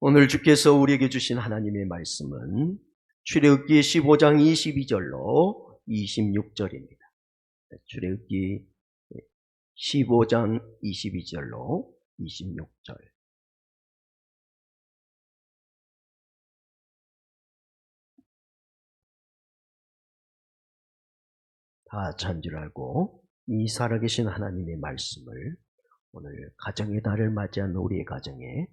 오늘 주께서 우리에게 주신 하나님의 말씀은 출애굽기 15장 22절로 26절입니다. 출애굽기 15장 22절로 26절. 다 찬 줄 알고 이 살아계신 하나님의 말씀을 오늘 가정의 달을 맞이한 우리의 가정에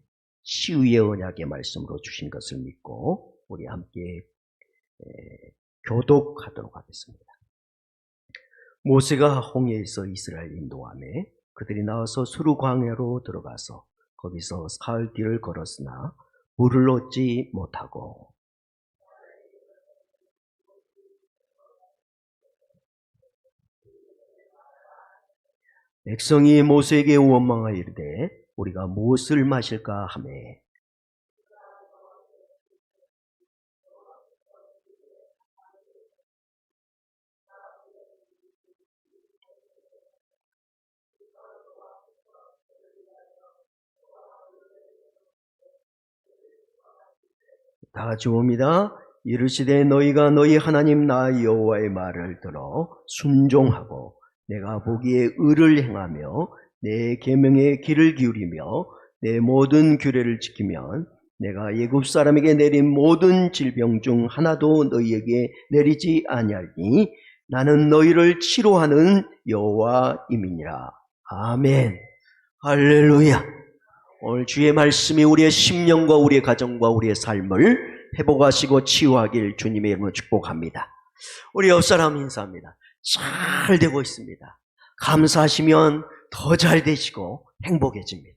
치유의 언약의 말씀으로 주신 것을 믿고 우리 함께 교독하도록 하겠습니다. 모세가 홍해에서 이스라엘 인도하며 그들이 나와서 수르 광야로 들어가서 거기서 사흘 길을 걸었으나 물을 얻지 못하고 백성이 모세에게 원망하여 이르되 우리가 무엇을 마실까 하매 다 같이 봅니다. 이르시되 너희가 너희 하나님 나 여호와의 말을 들어 순종하고 내가 보기에 의를 행하며 내 계명에 귀를 기울이며 내 모든 규례를 지키면 내가 애굽 사람에게 내린 모든 질병 중 하나도 너희에게 내리지 아니하리니 나는 너희를 치료하는 여호와임이니라. 아멘. 할렐루야. 오늘 주의 말씀이 우리의 심령과 우리의 가정과 우리의 삶을 회복하시고 치유하길 주님의 이름으로 축복합니다. 우리 옆사람 인사합니다. 잘 되고 있습니다. 감사하시면 더 잘 되시고 행복해집니다.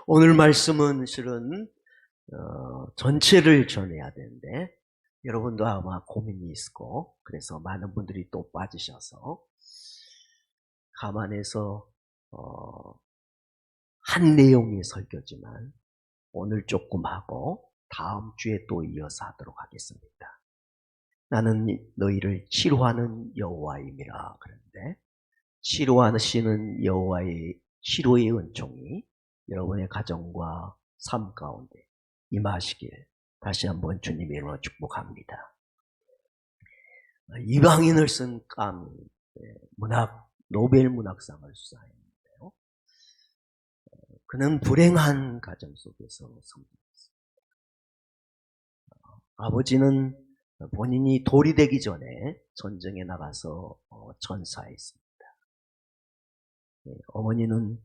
오늘 말씀은 실은 전체를 전해야 되는데 여러분도 아마 고민이 있고 그래서 많은 분들이 또 빠지셔서 감안해서 한 내용의 설교지만 오늘 조금 하고 다음 주에 또 이어서 하도록 하겠습니다. 나는 너희를 치료하는 여호와임이라 그러는데 치료하시는 여호와의 치료의 은총이 여러분의 가정과 삶 가운데 임하시길 다시 한번 주님의 이름으로 축복합니다. 이방인을 쓴 까미 노벨 문학상을 수상했는데요. 그는 불행한 가정 속에서 성장했습니다. 아버지는 본인이 돌이 되기 전에 전쟁에 나가서 전사했습니다. 어머니는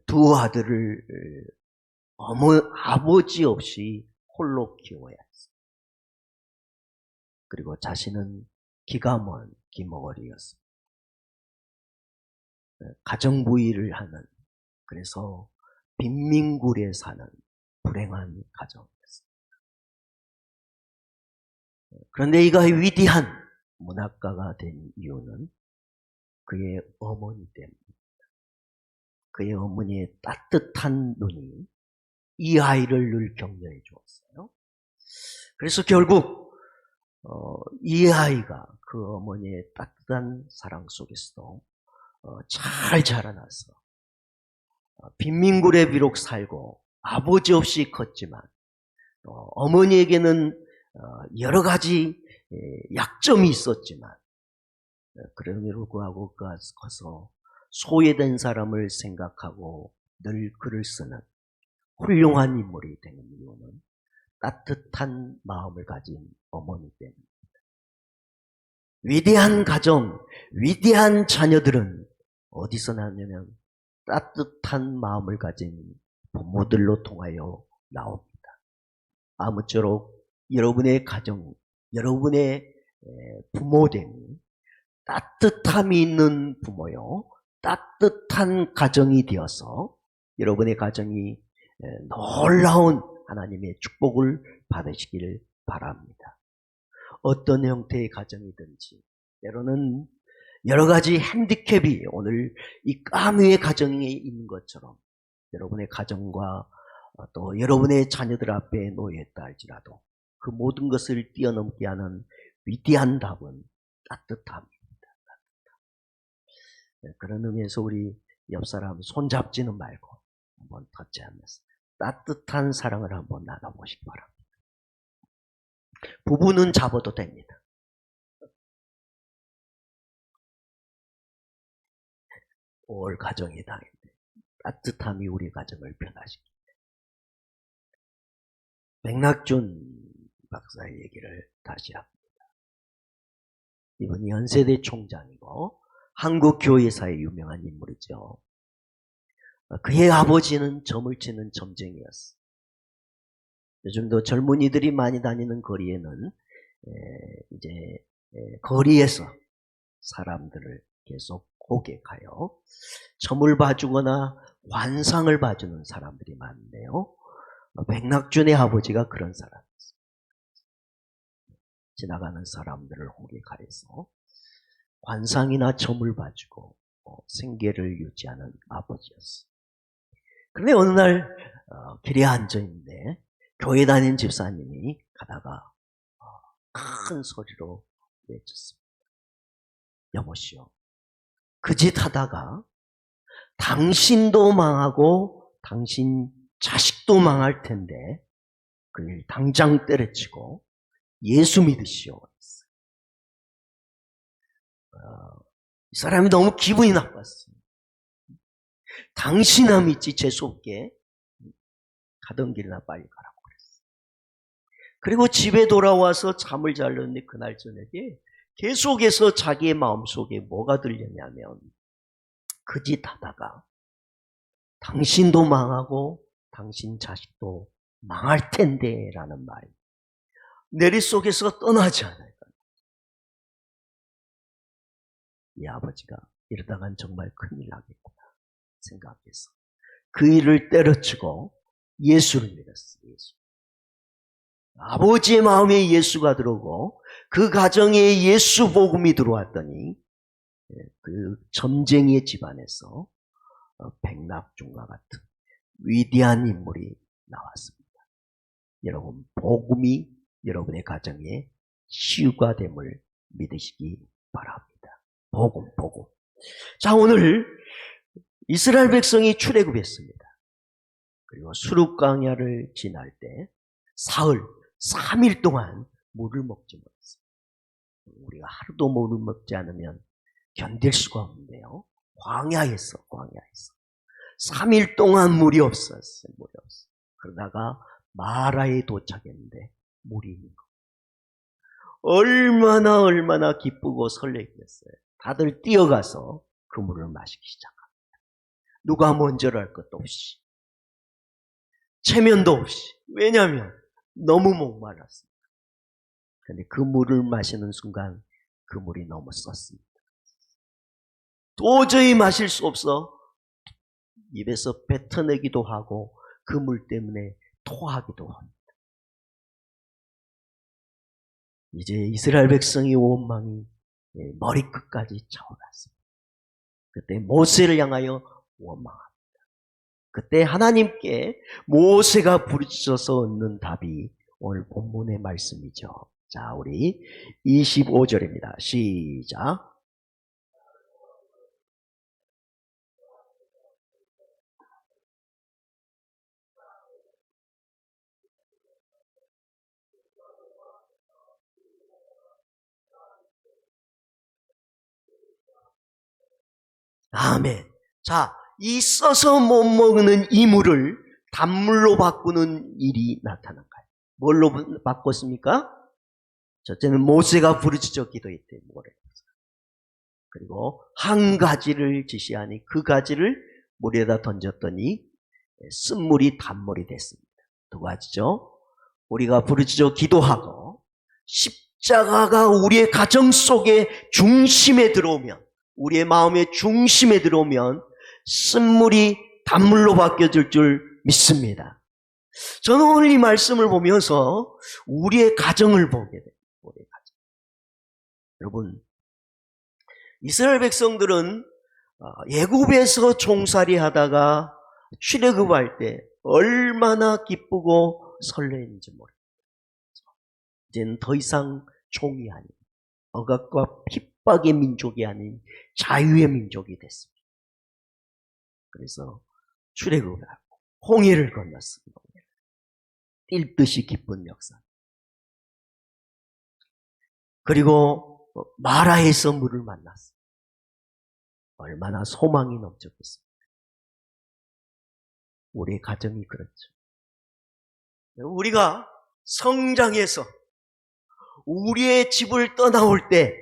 두 아들을 아버지 없이 홀로 키워야 했습니다. 그리고 자신은 기가 먼 기머거리였습니다. 가정부일을 하는, 그래서 빈민굴에 사는 불행한 가정이었습니다. 그런데 이가 위대한 문학가가 된 이유는 그의 어머니 때문입니다. 그의 어머니의 따뜻한 눈이 이 아이를 늘 격려해 주었어요. 그래서 결국 이 아이가 그 어머니의 따뜻한 사랑 속에서도 잘 자라나서 빈민굴에 비록 살고 아버지 없이 컸지만 어머니에게는 여러 가지 약점이 있었지만 그럼에도 불구하고 커서 소외된 사람을 생각하고 늘 글을 쓰는 훌륭한 인물이 되는 이유는 따뜻한 마음을 가진 어머니 때문입니다. 위대한 가정, 위대한 자녀들은 어디서 나냐면 따뜻한 마음을 가진 부모들로 통하여 나옵니다. 아무쪼록 여러분의 가정, 여러분의 부모됨이 따뜻함이 있는 부모요, 따뜻한 가정이 되어서 여러분의 가정이 놀라운 하나님의 축복을 받으시기를 바랍니다. 어떤 형태의 가정이든지 때로는 여러 가지 핸디캡이 오늘 이 까미의 가정에 있는 것처럼 여러분의 가정과 또 여러분의 자녀들 앞에 놓여있다 할지라도 그 모든 것을 뛰어넘게 하는 위대한 답은 따뜻함입니다. 그런 의미에서 우리 옆 사람 손잡지는 말고 한번 터치하면서 따뜻한 사랑을 한번 나눠보시기 바랍니다. 부부는 잡아도 됩니다. 올 가정이 다인데 따뜻함이 우리 가정을 변화시킵니다. 백낙준 박사의 얘기를 다시 합니다. 이분이 연세대 총장이고 한국 교회사의 유명한 인물이죠. 그의 아버지는 점을 치는 점쟁이였어요. 요즘도 젊은이들이 많이 다니는 거리에는 이제 거리에서 사람들을 계속 호객하여 점을 봐주거나 관상을 봐주는 사람들이 많은데요. 백낙준의 아버지가 그런 사람이었어요. 지나가는 사람들을 호객하여서 관상이나 점을 봐주고 생계를 유지하는 아버지였어요. 그런데 어느 날 길에 앉아있는데 교회 다니는 집사님이 가다가 큰 소리로 외쳤습니다. 여보시오, 그 짓 하다가 당신도 망하고 당신 자식도 망할 텐데 그를 당장 때려치고 예수 믿으시오. 이 사람이 너무 기분이 나빴어요. 당신아 믿지 재수없게 가던 길이나 빨리 가라고 그랬어요. 그리고 집에 돌아와서 잠을 자려는데 그날 저녁에 계속해서 자기의 마음속에 뭐가 들렸냐면 그 짓 하다가 당신도 망하고 당신 자식도 망할 텐데 라는 말이 내릿속에서 떠나지 않아요. 이 아버지가 이러다간 정말 큰일 나겠구나 생각해서 그 일을 때려치고 예수를 믿었어요. 예수. 아버지의 마음에 예수가 들어오고 그 가정에 예수 복음이 들어왔더니 그 점쟁이의 집안에서 백낙준과 같은 위대한 인물이 나왔습니다. 여러분, 복음이 여러분의 가정에 치유가 됨을 믿으시기 바랍니다. 복음. 자, 오늘 이스라엘 백성이 출애굽했습니다. 그리고 수륙 광야를 지날 때 사흘, 3일 동안 물을 먹지 못했어요. 우리가 하루도 물을 먹지 않으면 견딜 수가 없는데요. 광야에서 3일 동안 물이 없었어요. 그러다가 마라에 도착했는데 물이 있는 거. 얼마나 기쁘고 설레겠어요. 다들 뛰어가서 그 물을 마시기 시작합니다. 누가 먼저랄 것도 없이, 체면도 없이. 왜냐하면 너무 목말랐습니다. 그런데 그 물을 마시는 순간 그 물이 너무 썼습니다. 도저히 마실 수 없어 입에서 뱉어내기도 하고 그 물 때문에 토하기도 합니다. 이제 이스라엘 백성의 원망이 머리끝까지 차올랐습니다. 그때 모세를 향하여 원망합니다. 그때 하나님께 모세가 부르짖어서 얻는 답이 오늘 본문의 말씀이죠. 자, 우리 25절입니다. 시작. 아멘. 자, 이 써서 못 먹는 이 물을 단물로 바꾸는 일이 나타난 거예요. 뭘로 바꿨습니까? 첫째는 모세가 부르짖어 기도했대. 그리고 한 가지를 지시하니 그 가지를 물에다 던졌더니 쓴물이 단물이 됐습니다. 두 가지죠. 우리가 부르짖어 기도하고 십자가가 우리의 가정 속에 중심에 들어오면, 우리의 마음의 중심에 들어오면 쓴물이 단물로 바뀌어질 줄 믿습니다. 저는 오늘 이 말씀을 보면서 우리의 가정을 보게 돼요. 우리의 가정. 여러분, 이스라엘 백성들은 애굽에서 종살이 하다가 출애굽할 때 얼마나 기쁘고 설레는지 모릅니다. 이제는 더 이상 종이 아닌 억압과 핍박과 압박의 민족이 아닌 자유의 민족이 됐습니다. 그래서 출애굽을 하고 홍해를 건넜습니다. 뛸 듯이 기쁜 역사. 그리고 마라에서 물을 만났어요. 얼마나 소망이 넘쳤겠습니까? 우리의 가정이 그렇죠. 우리가 성장해서 우리의 집을 떠나올 때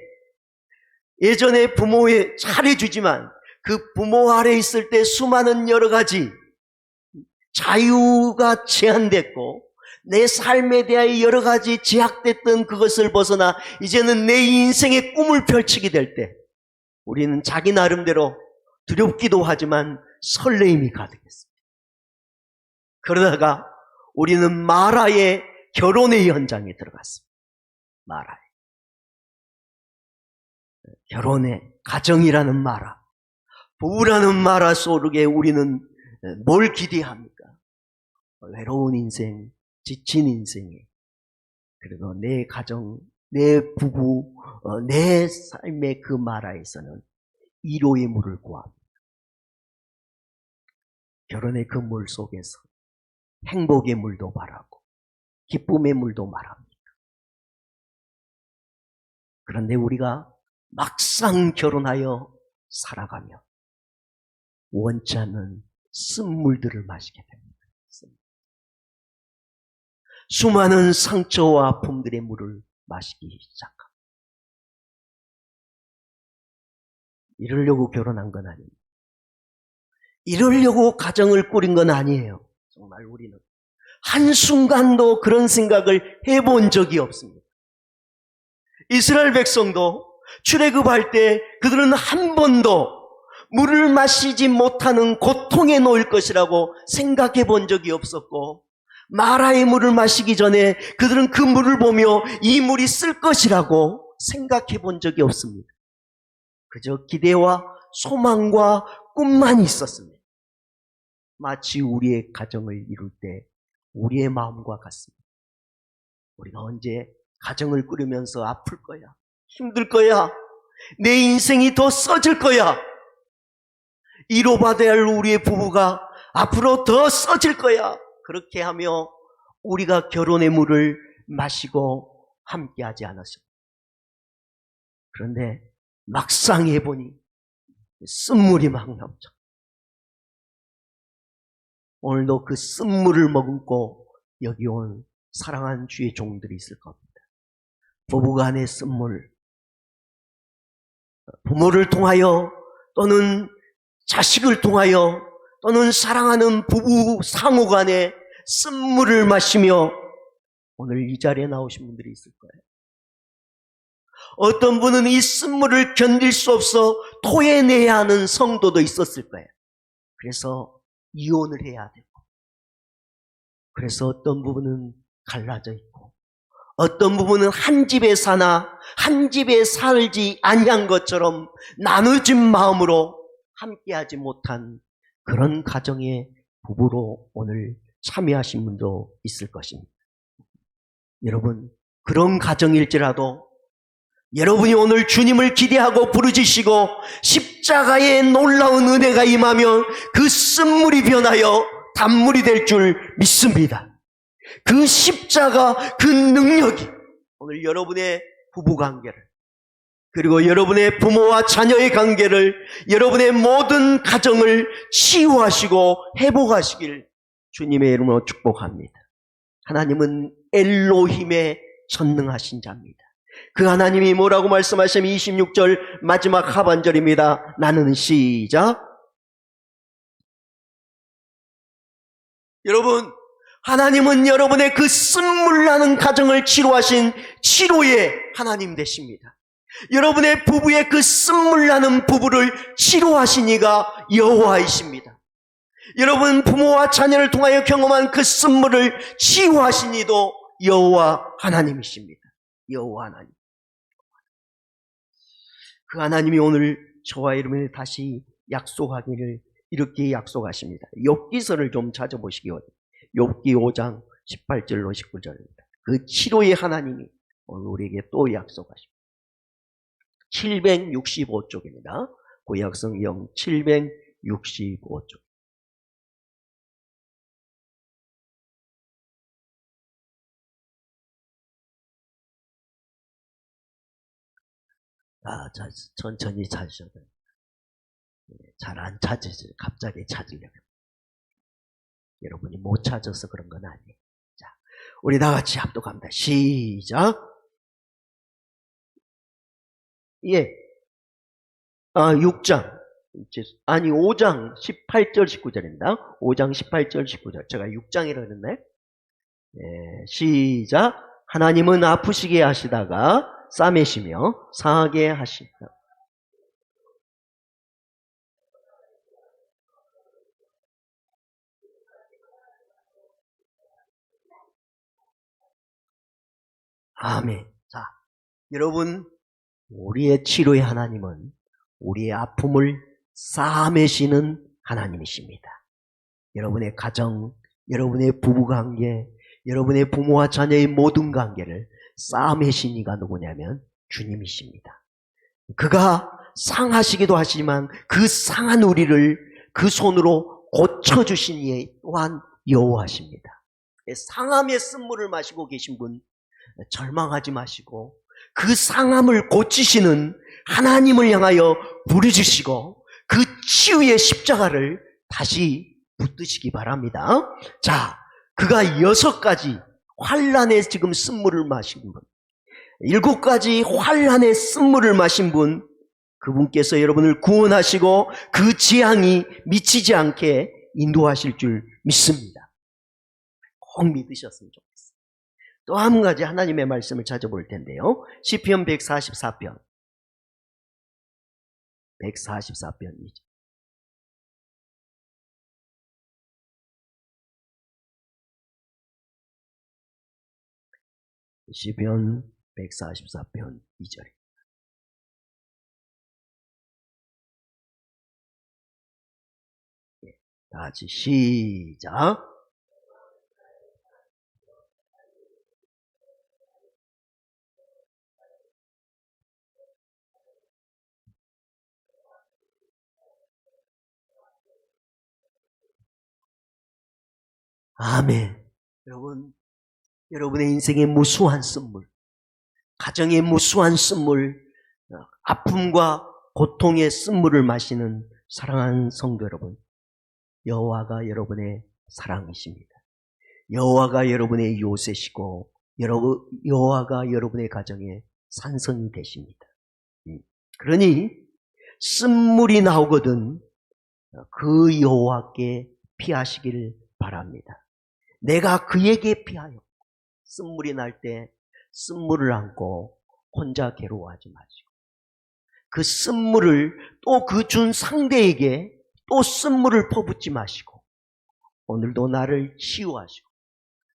예전에 부모에 잘해주지만 그 부모 아래 있을 때 수많은 여러 가지 자유가 제한됐고 내 삶에 대하여 여러 가지 제약됐던 그것을 벗어나 이제는 내 인생의 꿈을 펼치게 될 때 우리는 자기 나름대로 두렵기도 하지만 설레임이 가득했습니다. 그러다가 우리는 마라의 결혼의 현장에 들어갔습니다. 마라의 결혼의 가정이라는 마라, 부부라는 마라 속에 우리는 뭘 기대합니까? 외로운 인생, 지친 인생에 그래도 내 가정, 내 부부, 내 삶의 그 마라에서는 위로의 물을 구합니다. 결혼의 그 물 속에서 행복의 물도 말하고 기쁨의 물도 말합니다. 그런데 우리가 막상 결혼하여 살아가며 원치 않는 쓴물들을 마시게 됩니다. 수많은 상처와 아픔들의 물을 마시기 시작합니다. 이러려고 결혼한 건 아닙니다. 이러려고 가정을 꾸린 건 아니에요. 정말 우리는 한순간도 그런 생각을 해본 적이 없습니다. 이스라엘 백성도 출애굽할 때 그들은 한 번도 물을 마시지 못하는 고통에 놓일 것이라고 생각해 본 적이 없었고 마라의 물을 마시기 전에 그들은 그 물을 보며 이 물이 쓸 것이라고 생각해 본 적이 없습니다. 그저 기대와 소망과 꿈만 있었습니다. 마치 우리의 가정을 이룰 때 우리의 마음과 같습니다. 우리가 언제 가정을 꾸리면서 아플 거야, 힘들 거야, 내 인생이 더 써질 거야, 위로받아야 할 우리의 부부가 앞으로 더 써질 거야, 그렇게 하며 우리가 결혼의 물을 마시고 함께하지 않았습니다. 그런데 막상 해보니 쓴물이 막 넘쳐. 오늘도 그 쓴물을 머금고 여기 온 사랑하는 주의 종들이 있을 겁니다. 부부간의 쓴물, 부모를 통하여 또는 자식을 통하여 또는 사랑하는 부부 상호간에 쓴물을 마시며 오늘 이 자리에 나오신 분들이 있을 거예요. 어떤 분은 이 쓴물을 견딜 수 없어 토해내야 하는 성도도 있었을 거예요. 그래서 이혼을 해야 되고, 그래서 어떤 부분은 갈라져 있고, 어떤 부분은 한 집에 사나 한 집에 살지 아니한 것처럼 나눠진 마음으로 함께하지 못한 그런 가정의 부부로 오늘 참여하신 분도 있을 것입니다. 여러분, 그런 가정일지라도 여러분이 오늘 주님을 기대하고 부르짖으시고 십자가의 놀라운 은혜가 임하면 그 쓴물이 변하여 단물이 될 줄 믿습니다. 그 십자가, 그 능력이 오늘 여러분의 부부관계를, 그리고 여러분의 부모와 자녀의 관계를, 여러분의 모든 가정을 치유하시고 회복하시길 주님의 이름으로 축복합니다. 하나님은 엘로힘의 전능하신 자입니다. 그 하나님이 뭐라고 말씀하시면 26절 마지막 하반절입니다. 나는 시작. 여러분, 하나님은 여러분의 그 쓴물 나는 가정을 치료하신 치료의 하나님 되십니다. 여러분의 부부의 그 쓴물 나는 부부를 치료하신 이가 여호와이십니다. 여러분 부모와 자녀를 통하여 경험한 그 쓴물을 치유하신 이도 여호와 하나님이십니다. 여호와 하나님. 그 하나님이 오늘 저와 여러분이 다시 약속하기를 이렇게 약속하십니다. 욥기서를 좀 찾아보시기 바랍니다. 욥기 5장 18절로 19절입니다. 그 치료의 하나님이 오늘 우리에게 또 약속하십니다. 765쪽입니다. 구약성경 765쪽. 천천히 찾으셔도 돼요. 잘 안 찾으세요. 갑자기 찾으려면. 여러분이 못 찾아서 그런 건 아니에요. 자, 우리 다 같이 합독합니다. 시작. 예. 6장. 아니, 5장 18절 19절입니다. 5장 18절 19절. 제가 6장이라 그랬네. 예, 시작. 하나님은 아프시게 하시다가 싸매시며 상하게 하시다. 아멘. 자, 여러분, 우리의 치료의 하나님은 우리의 아픔을 싸매시는 하나님이십니다. 여러분의 가정, 여러분의 부부관계, 여러분의 부모와 자녀의 모든 관계를 싸매신 이가 누구냐면 주님이십니다. 그가 상하시기도 하시지만 그 상한 우리를 그 손으로 고쳐주신 이 또한 여호와십니다. 상함의 쓴물을 마시고 계신 분 절망하지 마시고 그 상함을 고치시는 하나님을 향하여 부르짖으시고 그 치유의 십자가를 다시 붙드시기 바랍니다. 자, 그가 6가지 환난의 지금 쓴물을 마신 분, 7가지 환난의 쓴물을 마신 분, 그분께서 여러분을 구원하시고 그 재앙이 미치지 않게 인도하실 줄 믿습니다. 꼭 믿으셨으면 좋겠어요. 또 한 가지 하나님의 말씀을 찾아볼 텐데요. 시편 144편 144편이죠. 시편 144편 2절. 다 같이 시작. 아멘. 여러분, 여러분의 인생의 무수한 쓴물, 가정의 무수한 쓴물, 아픔과 고통의 쓴물을 마시는 사랑하는 성도 여러분, 여호와가 여러분의 사랑이십니다. 여호와가 여러분의 요새시고 여호와가 여러분의 가정의 산성이 되십니다. 그러니 쓴물이 나오거든 그 여호와께 피하시기를 바랍니다. 내가 그에게 피하여 쓴물이 날 때 쓴물을 안고 혼자 괴로워하지 마시고 그 쓴물을 또 그 준 상대에게 또 쓴물을 퍼붓지 마시고 오늘도 나를 치유하시고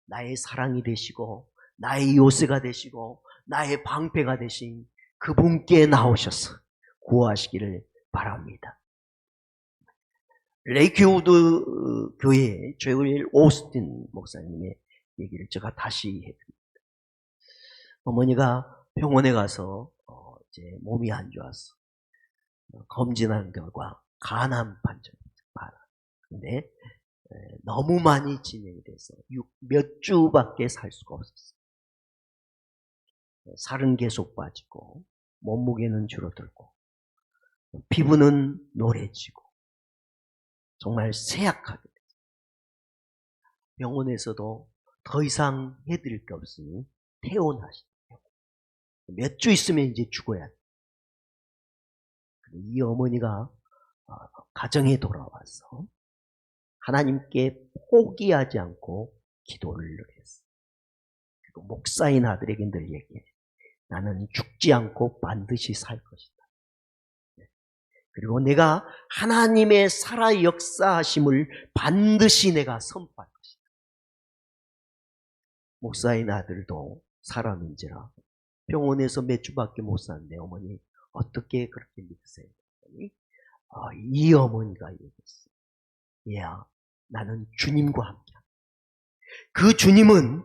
나의 사랑이 되시고 나의 요새가 되시고 나의 방패가 되신 그분께 나오셔서 구하시기를 바랍니다. 레이크우드 교회 조엘 오스틴 목사님의 얘기를 제가 다시 해드립니다. 어머니가 병원에 가서 이제 몸이 안 좋았어. 검진한 결과 간암 판정입니다. 근데 너무 많이 진행이 돼서 몇 주밖에 살 수가 없었어요. 살은 계속 빠지고 몸무게는 줄어들고 피부는 노래지고 정말 쇠약하게 됐어요. 병원에서도 더 이상 해드릴 게 없으니 퇴원하시대요. 몇 주 있으면 이제 죽어야 돼요. 이 어머니가 가정에 돌아와서 하나님께 포기하지 않고 기도를 했어요. 그리고 목사인 아들에게 늘 얘기해. 나는 죽지 않고 반드시 살 것이다. 그리고 내가 하나님의 살아 역사하심을 반드시 내가 선포할 것이다. 목사인 아들도 사람인지라 병원에서 몇 주밖에 못 사는데 어머니 어떻게 그렇게 믿으세요? 이 어머니가 얘기했어요. 야, 나는 주님과 함께. 그 주님은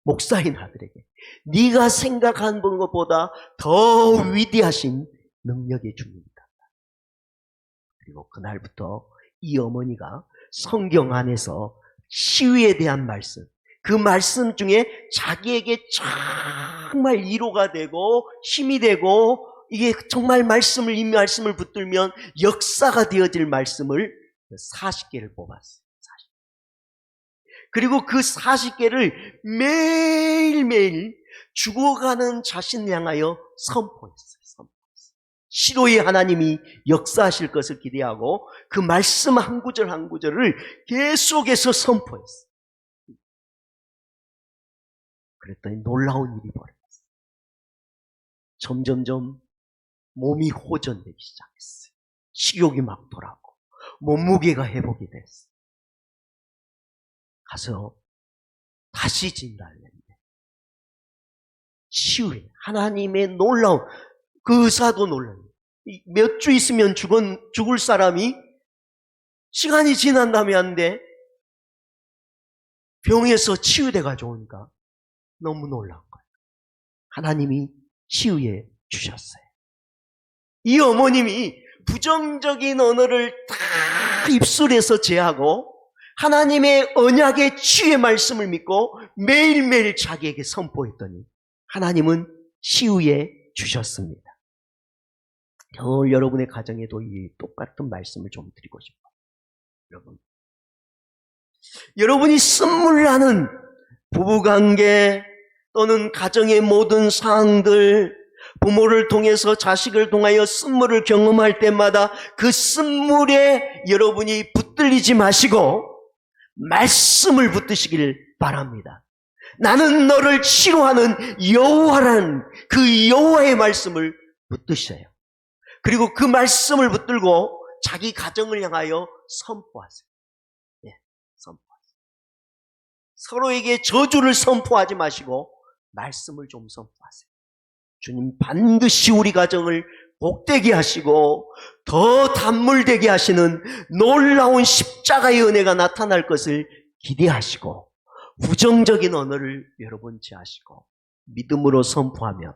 목사인 아들에게 네가 생각한 것보다 더 위대하신 능력의 주님이다. 그리고 그날부터 이 어머니가 성경 안에서 치유에 대한 말씀, 그 말씀 중에 자기에게 정말 위로가 되고 힘이 되고 이게 정말 이 말씀을 붙들면 역사가 되어질 말씀을 40개를 뽑았어요. 40개. 그리고 그 40개를 매일매일 죽어가는 자신을 향하여 선포했어요. 시로의 하나님이 역사하실 것을 기대하고 그 말씀 한 구절 한 구절을 계속해서 선포했어요. 그랬더니 놀라운 일이 벌어졌어요. 점점점 몸이 호전되기 시작했어요. 식욕이 막 돌아오고 몸무게가 회복이 됐어요. 가서 다시 진단을 했는데 치유해. 하나님의 놀라운, 그 의사도 놀라요. 몇 주 있으면 죽을 사람이 시간이 지난 다음에 한데 병에서 치유돼가지고 오니까 너무 놀라운 거예요. 하나님이 치유해 주셨어요. 이 어머님이 부정적인 언어를 다 입술에서 제하고 하나님의 언약의 치유의 말씀을 믿고 매일매일 자기에게 선포했더니 하나님은 치유해 주셨습니다. 오늘 여러분의 가정에도 이 똑같은 말씀을 좀 드리고 싶어요. 여러분이 쓴물나는 부부관계 또는 가정의 모든 사항들, 부모를 통해서 자식을 통하여 쓴물을 경험할 때마다 그 쓴물에 여러분이 붙들리지 마시고 말씀을 붙드시길 바랍니다. 나는 너를 치료하는 여호와라는 그 여호와의 말씀을 붙드셔요. 그리고 그 말씀을 붙들고 자기 가정을 향하여 선포하세요. 선포하세요. 서로에게 저주를 선포하지 마시고 말씀을 좀 선포하세요. 주님 반드시 우리 가정을 복되게 하시고 더 단물되게 하시는 놀라운 십자가의 은혜가 나타날 것을 기대하시고 부정적인 언어를 여러분 제하시고 믿음으로 선포하며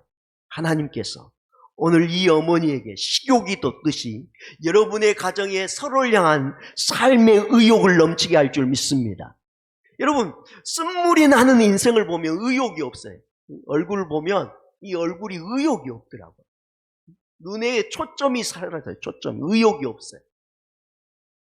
하나님께서 오늘 이 어머니에게 식욕이 돋듯이 여러분의 가정에 서로를 향한 삶의 의욕을 넘치게 할 줄 믿습니다. 여러분, 쓴물이 나는 인생을 보면 의욕이 없어요. 얼굴을 보면 이 얼굴이 의욕이 없더라고요. 눈에 초점이 사라져요. 의욕이 없어요.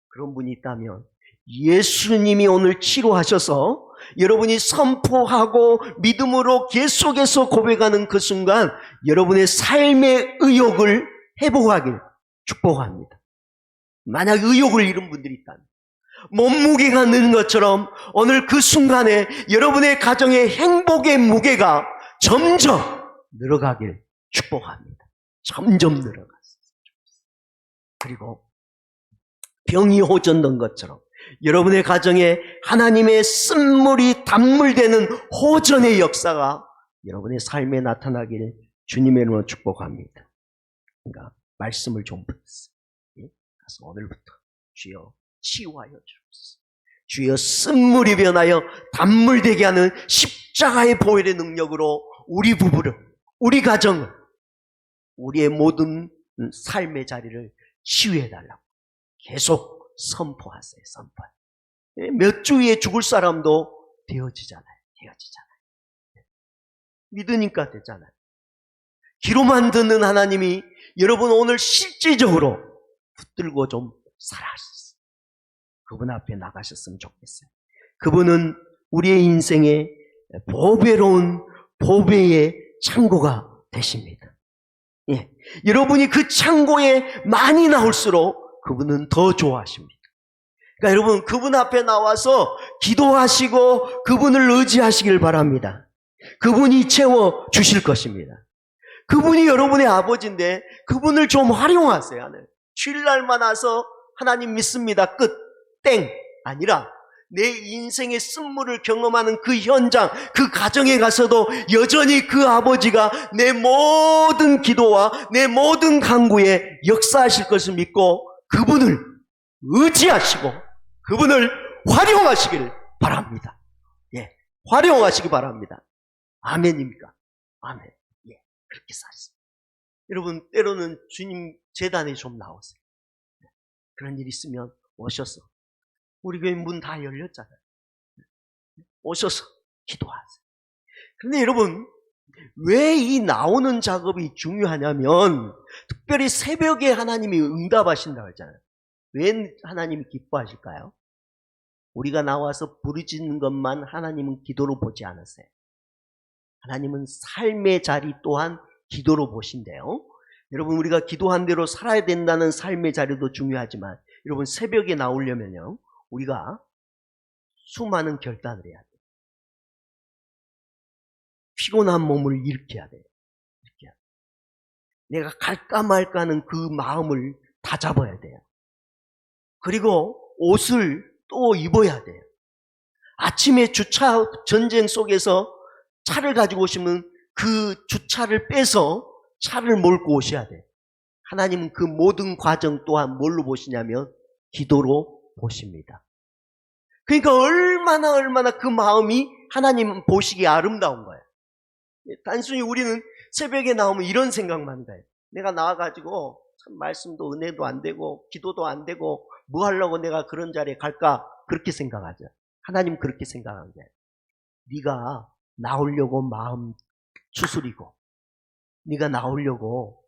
그런 분이 있다면 예수님이 오늘 치료하셔서 여러분이 선포하고 믿음으로 계속해서 고백하는 그 순간 여러분의 삶의 의욕을 회복하길 축복합니다. 만약 의욕을 잃은 분들이 있다면 몸무게가 는 것처럼 오늘 그 순간에 여러분의 가정의 행복의 무게가 점점 늘어가길 축복합니다. 점점 늘어갔어요. 그리고 병이 호전된 것처럼 여러분의 가정에 하나님의 쓴물이 단물되는 호전의 역사가 여러분의 삶에 나타나길 주님의 이름으로 축복합니다. 그러니까 말씀을 좀 붙였어요. 그래서 오늘부터 주여 치유하여 주옵소서. 주여 쓴물이 변하여 단물되게 하는 십자가의 보혈의 능력으로 우리 부부를, 우리 가정을, 우리의 모든 삶의 자리를 치유해달라고 계속 선포하세요. 몇 주 후에 죽을 사람도 되어지잖아요. 믿으니까 되잖아요. 귀로만 듣는 하나님이 여러분 오늘 실질적으로 붙들고 좀 살아가셨어요. 그분 앞에 나가셨으면 좋겠어요. 그분은 우리의 인생의 보배로운 보배의 창고가 되십니다. 예. 여러분이 그 창고에 많이 나올수록 그분은 더 좋아하십니다. 그러니까 여러분 그분 앞에 나와서 기도하시고 그분을 의지하시길 바랍니다. 그분이 채워주실 것입니다. 그분이 여러분의 아버지인데 그분을 좀 활용하세요. 주일날만 와서 하나님 믿습니다. 끝. 땡. 아니라 내 인생의 쓴물을 경험하는 그 현장, 그 가정에 가서도 여전히 그 아버지가 내 모든 기도와 내 모든 간구에 역사하실 것을 믿고 그분을 의지하시고 그분을 활용하시길 바랍니다. 예, 활용하시기 바랍니다. 아멘입니까? 아멘. 예, 그렇게 살았습니다. 여러분, 때로는 주님 재단에 좀 나오세요. 그런 일 있으면 오셔서, 우리 교회 문 다 열렸잖아요. 오셔서 기도하세요. 그런데 여러분, 왜 이 나오는 작업이 중요하냐면, 특별히 새벽에 하나님이 응답하신다고 했잖아요. 왜 하나님이 기뻐하실까요? 우리가 나와서 부르짖는 것만 하나님은 기도로 보지 않으세요. 하나님은 삶의 자리 또한 기도로 보신대요. 여러분, 우리가 기도한 대로 살아야 된다는 삶의 자리도 중요하지만, 여러분, 새벽에 나오려면요, 우리가 수많은 결단을 해야 돼요. 피곤한 몸을 일으켜야 돼요. 내가 갈까 말까 하는 그 마음을 다잡아야 돼요. 그리고 옷을 또 입어야 돼요. 아침에 주차 전쟁 속에서 차를 가지고 오시면 그 주차를 빼서 차를 몰고 오셔야 돼요. 하나님은 그 모든 과정 또한 뭘로 보시냐면 기도로 보십니다. 그러니까 얼마나 그 마음이 하나님 보시기에 아름다운 거예요. 단순히 우리는 새벽에 나오면 이런 생각만 가요. 내가 나와가지고 참 말씀도 은혜도 안 되고 기도도 안 되고 뭐 하려고 내가 그런 자리에 갈까, 그렇게 생각하죠. 하나님 그렇게 생각한 거예요. 네가 나오려고 마음 추스리고, 네가 나오려고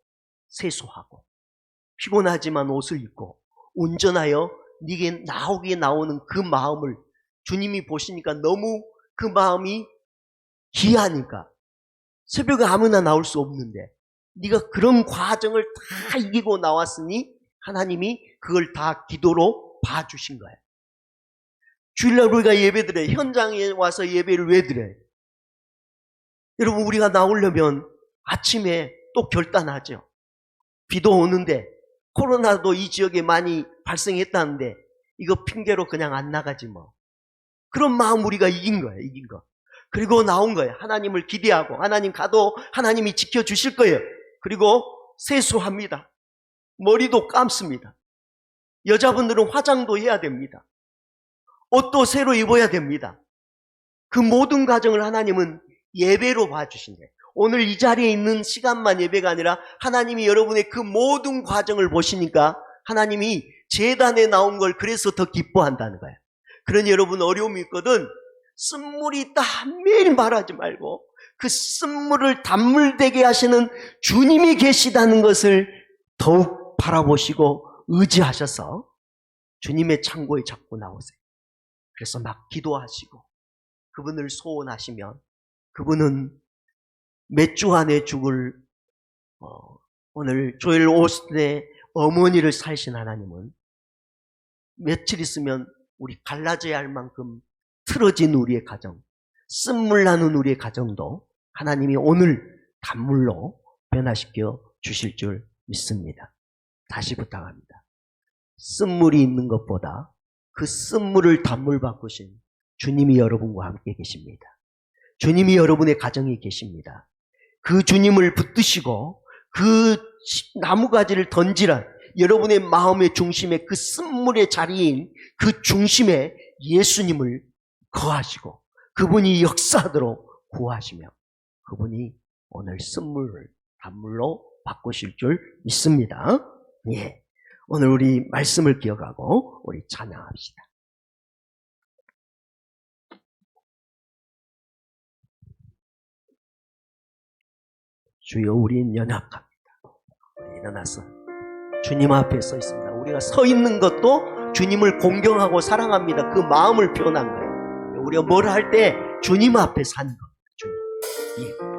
세수하고, 피곤하지만 옷을 입고 운전하여 네게 나오기에 나오는 그 마음을 주님이 보시니까 너무 그 마음이 귀하니까, 새벽에 아무나 나올 수 없는데 네가 그런 과정을 다 이기고 나왔으니 하나님이 그걸 다 기도로 봐주신 거예요. 주일날 우리가 예배드려요. 현장에 와서 예배를 왜 드려요? 여러분, 우리가 나오려면 아침에 또 결단하죠. 비도 오는데, 코로나도 이 지역에 많이 발생했다는데 이거 핑계로 그냥 안 나가지 뭐. 그런 마음 우리가 이긴 거예요. 이긴 거. 그리고 나온 거예요. 하나님을 기대하고, 하나님 가도 하나님이 지켜주실 거예요. 그리고 세수합니다. 머리도 감습니다. 여자분들은 화장도 해야 됩니다. 옷도 새로 입어야 됩니다. 그 모든 과정을 하나님은 예배로 봐주신대요. 오늘 이 자리에 있는 시간만 예배가 아니라 하나님이 여러분의 그 모든 과정을 보시니까 하나님이 제단에 나온 걸 그래서 더 기뻐한다는 거예요. 그러니 여러분, 어려움이 있거든 쓴물이 있다 매일 말하지 말고 그 쓴물을 단물되게 하시는 주님이 계시다는 것을 더욱 바라보시고 의지하셔서 주님의 창고에 자꾸 나오세요. 그래서 막 기도하시고 그분을 소원하시면 그분은 몇 주 안에 죽을 오늘 조엘 오스틴의 어머니를 살신 하나님은 며칠 있으면 우리 갈라져야 할 만큼 틀어진 우리의 가정, 쓴물 나는 우리의 가정도 하나님이 오늘 단물로 변화시켜 주실 줄 믿습니다. 다시 부탁합니다. 쓴물이 있는 것보다 그 쓴물을 단물 바꾸신 주님이 여러분과 함께 계십니다. 주님이 여러분의 가정에 계십니다. 그 주님을 붙드시고 그 나무가지를 던지라. 여러분의 마음의 중심에 그 쓴물의 자리인 그 중심에 예수님을 거하시고 그분이 역사하도록 구하시며 그분이 오늘 쓴물을 단물로 바꾸실 줄 믿습니다. 예, 오늘 우리 말씀을 기억하고 우리 찬양합시다. 주여, 우리는 연약합니다. 우리 일어나서 주님 앞에 서 있습니다. 우리가 서 있는 것도 주님을 공경하고 사랑합니다. 그 마음을 표현한 거예요. 우리가 뭘 할 때 주님 앞에 사는 겁니다. 주님. 예.